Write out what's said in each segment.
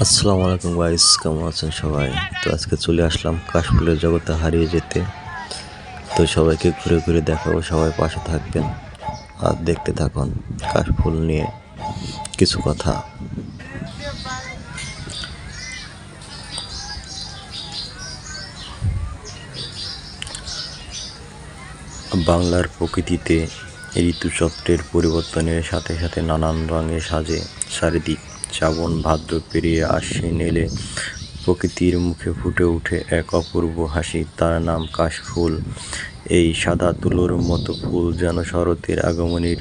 আসসালামু আলাইকুম গাইস, কেমন আছেন সবাই? তো আজকে চলে আসলাম কাশফুলের জগতে হারিয়ে যেতে। তো সবাইকে ঘুরে ঘুরে দেখাবো, সবাই পাশে থাকবেন আর দেখতে থাকুন কাশফুল নিয়ে কিছু কথা। বাংলার প্রকৃতিতে ঋতুচক্রের পরিবর্তনের সাথে সাথে নানান রঙে সাজে চারিদিক। শ্রাবণ ভাদ্র পেরিয়ে আশ্বিন এলে প্রকৃতির মুখে ফুটে ওঠে এক অপূর্ব হাসি, তার নাম কাশফুল। এই সাদা তুলোর মতো ফুল যেন শরতের আগমনের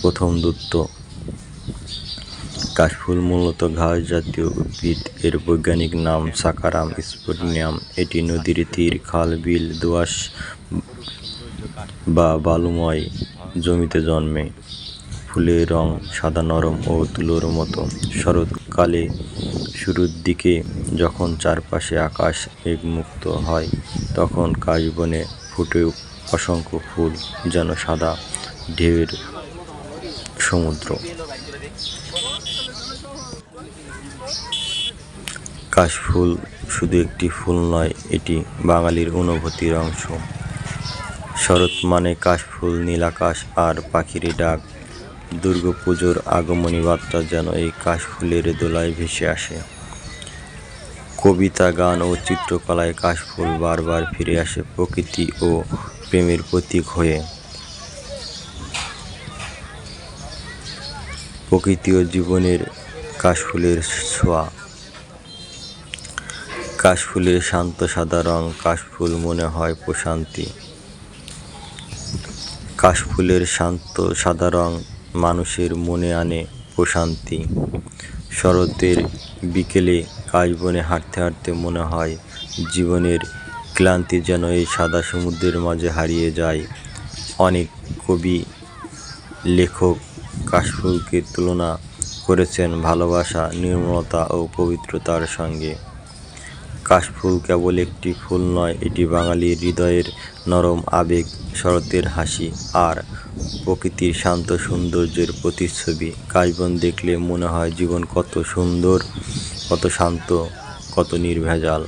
প্রথম দূত। কাশফুল মূলত ঘাস জাতীয় উদ্ভিদ। এর বৈজ্ঞানিক নাম সাকারাম স্পোডিয়াম। এটি নদীর তীর, খাল, বিল, দোআঁশ বা বালুময় জমিতে জন্মে। ফুলের রং সাদা, নরম ও তুলোর মতো। শরৎকালে শুরুর দিকে যখন চারপাশে আকাশ মেঘমুক্ত হয়, তখন কাশবনে ফুটে অসংখ্য ফুল, যেন সাদা ঢেউয়ের সমুদ্র। কাশফুল শুধু একটি ফুল নয়, এটি বাঙালির অনুভূতির অংশ। শরৎ মানে কাশফুল, নীল আকাশ আর পাখির ডাক। দুর্গাপুজোর আগমনী বার্তা যেন এই কাশফুলের দোলায় ভেসে আসে। কবিতা, গান ও চিত্রকলায় কাশফুল বারবার ফিরে আসে প্রকৃতি ও প্রেমের প্রতীক হয়ে। প্রকৃতি ও জীবনের কাশফুলের ছোঁয়া। কাশফুলের শান্ত সাদা রং, কাশফুল মনে হয় প্রশান্তি। কাশফুলের শান্ত সাদা রং মানুষের মনে আনে প্রশান্তি। শরতের বিকেলে কাশবনে হাঁটতে হাঁটতে মনে হয় জীবনের ক্লান্তি যেন এই সাদা সমুদ্রের মাঝে হারিয়ে যায়। অনেক কবি, লেখক কাশফুলকে তুলনা করেছেন ভালোবাসা, নির্মলতা ও পবিত্রতার সঙ্গে। কাশফুল কেবল একটি ফুল নয়, এটি বাঙালির হৃদয়ের নরম আবেগ, শরতের হাসি আর প্রকৃতির শান্ত সৌন্দর্যের প্রতিচ্ছবি। কাশবন দেখলে মনে হয় জীবন কত সুন্দর, কত শান্ত, কত নির্ভেজাল।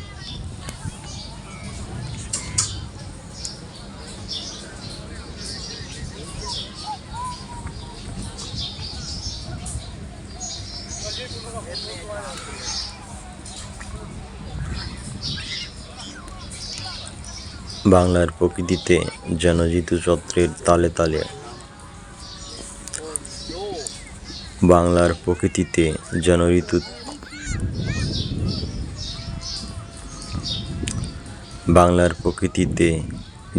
বাংলার প্রকৃতিতে যেন ঋতুচক্রের তালে তালে। বাংলার প্রকৃতিতে যেন বাংলার প্রকৃতিতে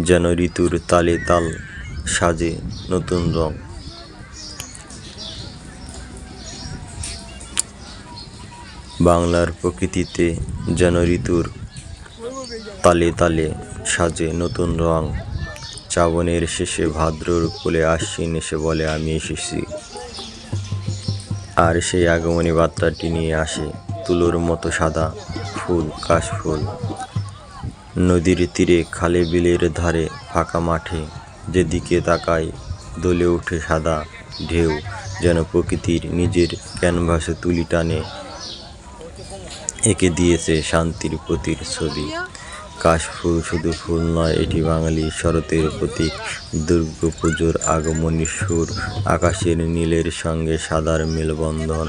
যেন ঋতুর তালে তাল সাজে নতুন রং। বাংলার প্রকৃতিতে যেন ঋতুর তালে তালে সাজে নতুন রং। শ্রাবণের শেষে ভাদ্রর কোলে আশ্বিন এসে বলে আমি এসেছি। আর সেই আগমনী বার্তাটি নিয়ে আসে তুলোর মতো সাদা ফুল, কাশফুল। নদীর তীরে, খালে, বিলের ধারে, ফাঁকা মাঠে যেদিকে তাকাই দোলে ওঠে সাদা ঢেউ, যেন প্রকৃতির নিজের ক্যানভাসে তুলি টানে এঁকে দিয়েছে শান্তির প্রতিচ্ছবি। কাশফুল শুধু ফুল নয়, এটি বাঙালি শরতের প্রতীক। দুর্গাপুজোর আগমনী সুর, আকাশের নীলের সঙ্গে সাদার মেলবন্ধন,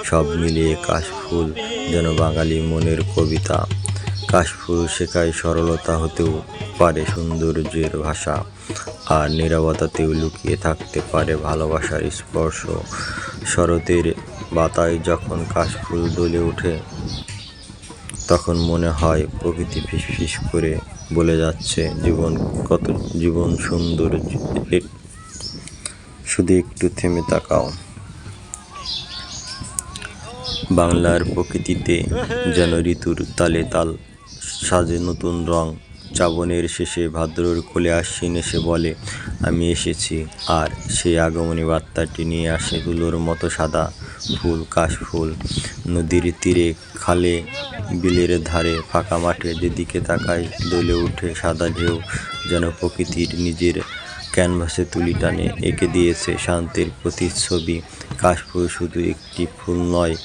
সব মিলিয়ে কাশফুল যেন বাঙালি মনের কবিতা। কাশফুল শেখায় সরলতা হতেও পারে সৌন্দর্যের ভাষা, আর নীরবতাতেও লুকিয়ে থাকতে পারে ভালোবাসার স্পর্শ। শরতের বাতায় যখন কাশফুল দুলে ওঠে, তখন মনে হয় প্রকৃতি ফিসফিস করে বলে যাচ্ছে জীবন সুন্দর, শুধু একটু থেমে তাকাও। বাংলার প্রকৃতিতে যেন ঋতুর তালে তাল সাজে নতুন রং। শ্রাবণের শেষে ভাদ্রর কোলে আশ্বিন এসে বলে আমি এসেছি। আর সেই আগমনী বার্তাটি নিয়ে আসে তুলোর মতো সাদা ফুল, কাশফুল। নদীর তীরে, খালে, বিলের ধারে, ফাঁকা মাঠে যেদিকে তাকাই দোলে ওঠে সাদা ঢেউ, যেন প্রকৃতির নিজের ক্যানভাসে তুলি টানে এঁকে দিয়েছে শান্তির প্রতিচ্ছবি। কাশফুল শুধু একটি ফুল নয়,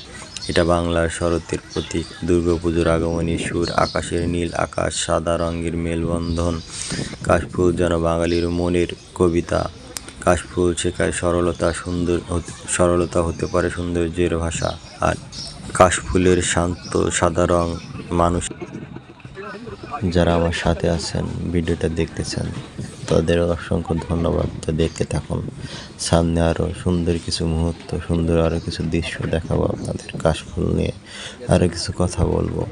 এটা বাংলার শরতের প্রতীক, দুর্গাপুজোর আগমনী সুর, আকাশের নীল আকাশ, সাদা রঙের মেলবন্ধন। কাশফুল যেন বাঙালির মনের কবিতা। কাশফুল শেখায় সরলতা হতে পারে সৌন্দর্যের ভাষা। আর কাশফুলের শান্ত সাদা রং মানুষ যারা আমার সাথে আছেন, ভিডিওটা দেখতেছেন, তাদের অসংখ্য ধন্যবাদ। তো দেখতে থাকুন, সামনে আরও সুন্দর কিছু মুহূর্ত, সুন্দর আরও কিছু দৃশ্য দেখাবো আপনাদের। কাশফুল নিয়ে আরও কিছু কথা বলবো।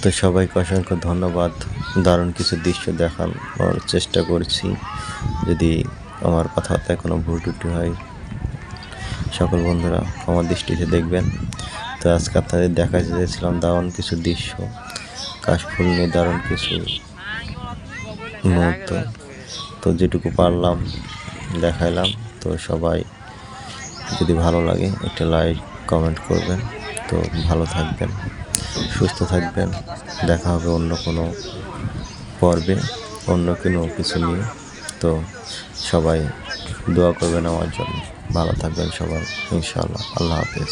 তো সবাইকে অসংখ্য ধন্যবাদ। দারুণ কিছু দৃশ্য দেখানোর চেষ্টা করছি। যদি আমার কথাবার্তায় কোনো ভুল ত্রুটি হয়, সকল বন্ধুরা ক্ষমা দৃষ্টিতে দেখবেন। তো আজকে আপনাদের দেখা চেয়েছিলাম দারুণ কিছু দৃশ্য, কাশফুল নিয়ে দারুণ কিছু মুহূর্ত। তো যেটুকু পারলাম দেখাইলাম। তো সবাই যদি ভালো লাগে একটা লাইক কমেন্ট করবেন। তো ভালো থাকবেন, সুস্থ থাকবেন। দেখা হবে অন্য কোনো পর্বে, অন্য কোনো কিছু নিয়ে। তো সবাই দোয়া করবেন আমার জন্য। ভালো থাকবেন সবাই, ইনশাআল্লাহ। আল্লাহ হাফেজ।